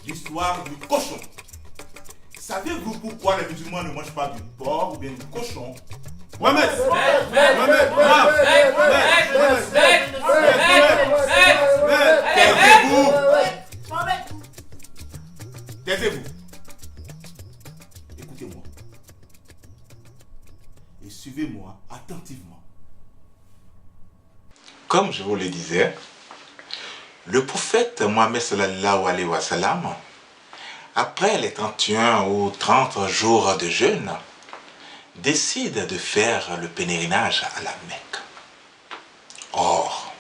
l'histoire du cochon. Savez-vous pourquoi les musulmans ne mangent pas du porc ou bien du cochon? Mohamed! Taisez-vous! Taisez-vous! Écoutez-moi. Et suivez-moi attentivement. Comme je vous le disais, le prophète Mohammed sallallahu alayhi wa sallam, après les 31 ou 30 jours de jeûne, décide de faire le pèlerinage à la Mecque. Or,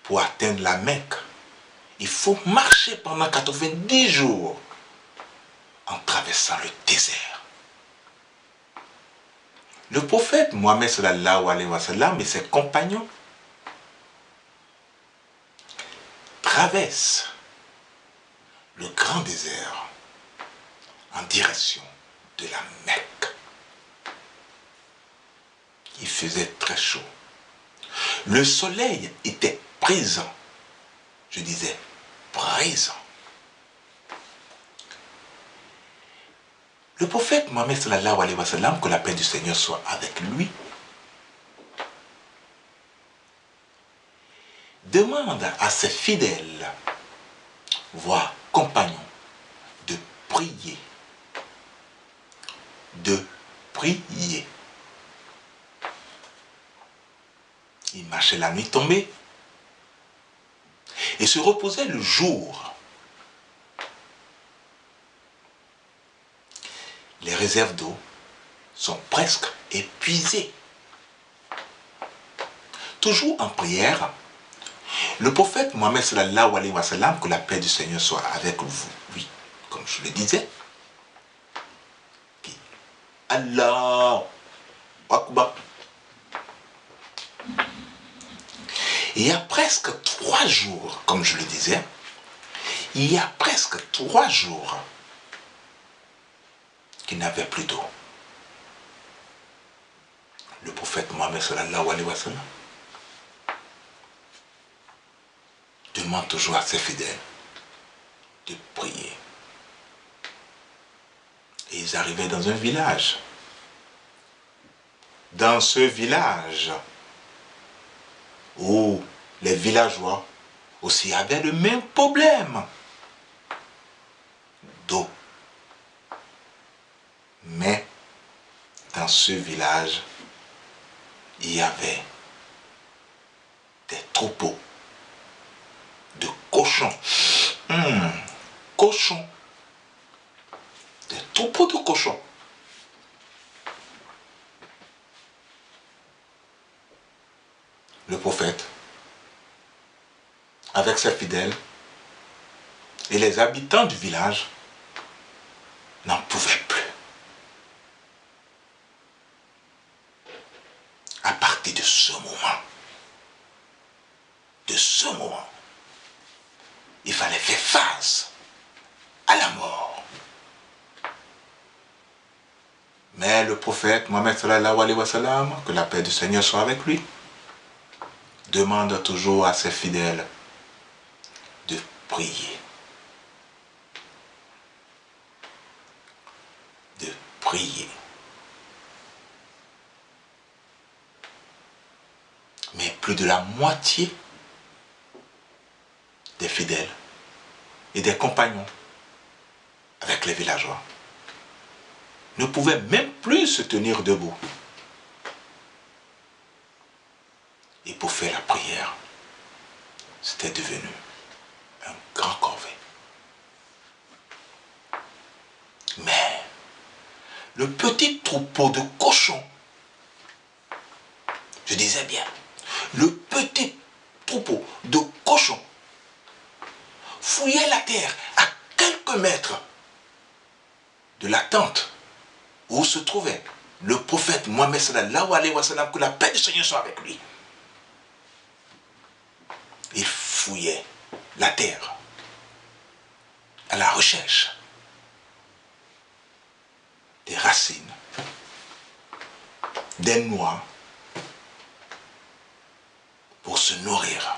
pour atteindre la Mecque, il faut marcher pendant 90 jours en traversant le désert. Le prophète Mohammed sallallahu alayhi wa sallam et ses compagnons traversent le grand désert en direction de la Mecque. Il faisait très chaud. Le soleil était présent. Je disais présent. Le prophète Mohammed sallallahu alayhi wa sallam, que la paix du Seigneur soit avec lui, demande à ses fidèles, voire compagnons, de prier. De prier. Il marchait la nuit tombée et se reposait le jour. Les réserves d'eau sont presque épuisées. Toujours en prière, le prophète Mohammed sallallahu alayhi wa sallam, que la paix du Seigneur soit avec vous, oui, comme je le disais, Allah Akbar. Il y a presque 3 jours, comme je le disais, il y a presque 3 jours qu'il n'avait plus d'eau. Le prophète Mohammed sallallahu alayhi wa sallam demande toujours à ses fidèles de prier. Et ils arrivaient dans un village. Dans ce village, où les villageois aussi avaient le même problème d'eau. Mais dans ce village, il y avait des troupeaux de cochons. Cochons. Des troupeaux de cochons. Le prophète, avec ses fidèles et les habitants du village, n'en pouvaient plus. À partir de ce moment, il fallait faire face à la mort. Mais le prophète Mohammed sallallahu alayhi wa sallam, que la paix du Seigneur soit avec lui, demande toujours à ses fidèles de prier. De prier. Mais plus de la moitié des fidèles et des compagnons avec les villageois ne pouvaient même plus se tenir debout. Et pour faire la prière, c'était devenu un grand corvée. Mais le petit troupeau de cochons, je disais bien, le petit troupeau de cochons fouillait la terre à quelques mètres de la tente où se trouvait le prophète Mohammed sallallahu alayhi wa sallam, que la paix du Seigneur soit avec lui. Il fouillait la terre à la recherche des racines, des noix, pour se nourrir.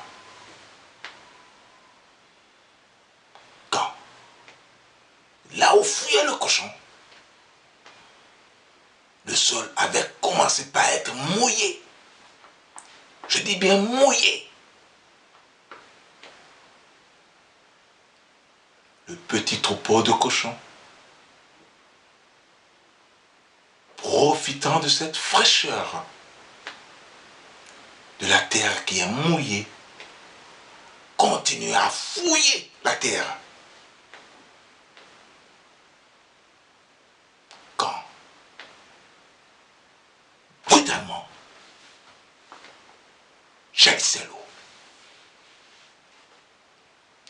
Quand là où fuyait le cochon, le sol avait commencé par être mouillé. Je dis bien mouillé. Le petit troupeau de cochons, profitant de cette fraîcheur de la terre qui est mouillée, continue à fouiller la terre. Quand, brutalement, jaillissait l'eau.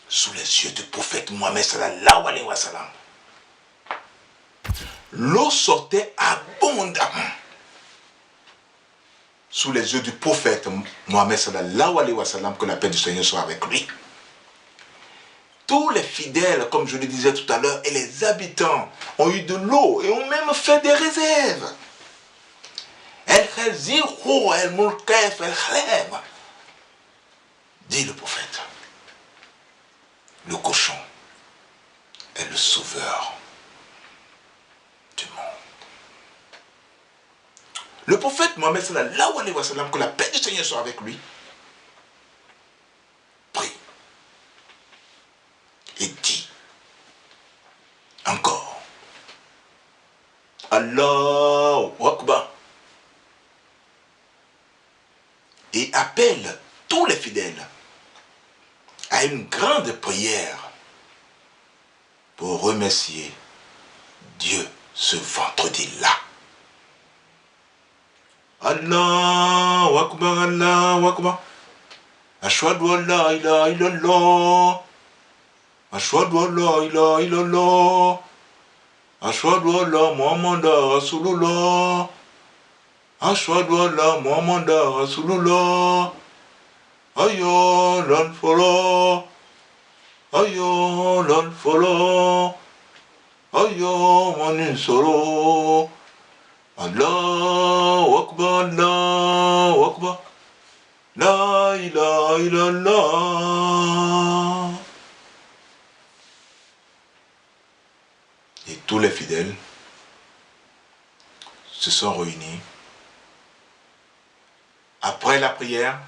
Sous les yeux du prophète Mohammed sallallahu alayhi wa sallam, l'eau sortait abondamment. Sous les yeux du prophète Mohammed sallallahu alayhi wa sallam, que la paix du Seigneur soit avec lui. Tous les fidèles, comme je le disais tout à l'heure, et les habitants ont eu de l'eau et ont même fait des réserves. Dit le prophète, le cochon est le sauveur du monde. Le prophète Mohammed sallallahu alayhi wa sallam, que la paix du Seigneur soit avec lui, prie et dit encore, Allahu Akbar, et appelle tous les fidèles à une grande prière pour remercier Dieu ce vendredi-là. Allahu Akbar, Allahu Akbar. Ashhadu an la ilaha illallah. Ashhadu an la ilaha illallah. Ashhadu an la Muhammadan Rasulullah. Ashhadu an la Muhammadan Rasulullah. Hayya lal falah. Hayya lal falah. Hayya manis salah. Allahu Akbar, Allahu Akbar. La ilaha illallah. Et tous les fidèles se sont réunis. Après la prière,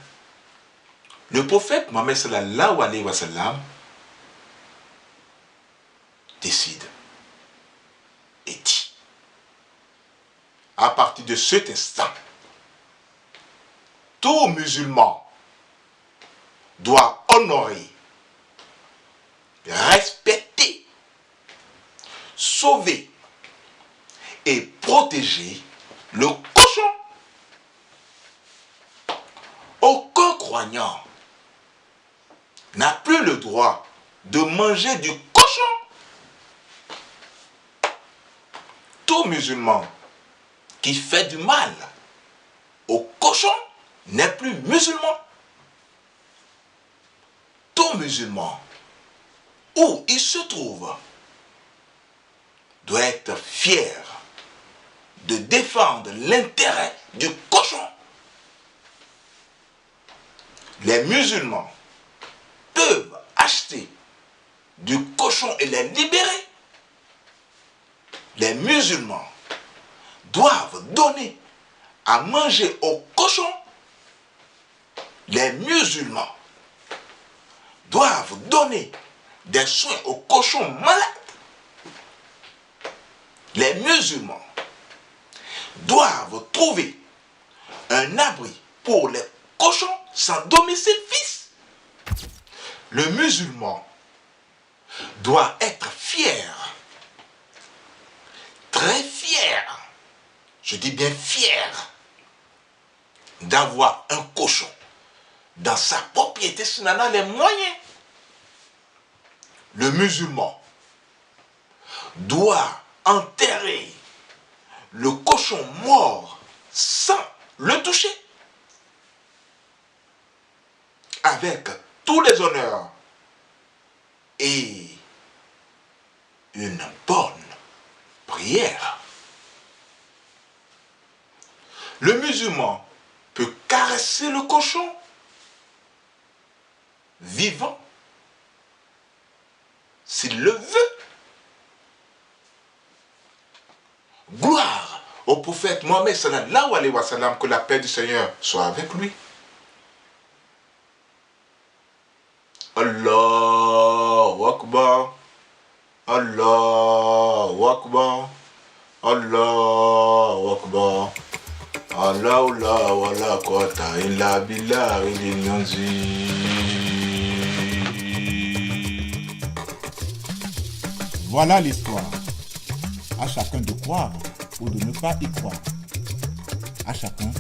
le prophète Mohammed sallallahu alayhi wa sallam décide et dit, à partir de cet instant, tout musulman doit honorer, respecter, sauver et protéger le cochon. Aucun croyant n'a plus le droit de manger du cochon. Tout musulman qui fait du mal au cochon n'est plus musulman. Tout musulman, où il se trouve, doit être fier de défendre l'intérêt du cochon. Les musulmans peuvent acheter du cochon et les libérer. Les musulmans doivent donner à manger aux cochons. Les musulmans doivent donner des soins aux cochons malades. Les musulmans doivent trouver un abri pour les cochons sans domicile fixe. Le musulman doit être fier, très fier, je dis bien fier, d'avoir un cochon dans sa propriété s'il en a les moyens. Le musulman doit enterrer le cochon mort sans le toucher, avec tous les honneurs et une bonne prière. Le musulman peut caresser le cochon vivant s'il le veut. prophète Mohammed sallallahu alayhi wa sallam, que la paix du Seigneur soit avec lui. Allahu Akbar, Allahu Akbar, Allahu Akbar, Allahu la wa la quwwata illa billahil azim. Voilà l'histoire. À chacun de croire ou de ne pas y croire. À chacun